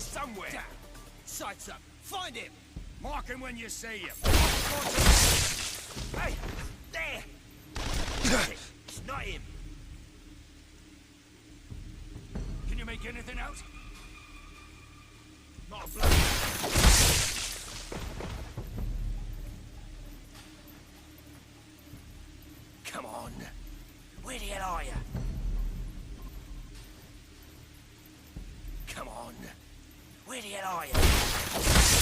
Somewhere. Sights up. Find him. Mark him when you see him. Hey, there. It's not him. Can you make anything out? Not a blow. Come on. Where the hell are you? Come on. Where the hell are you?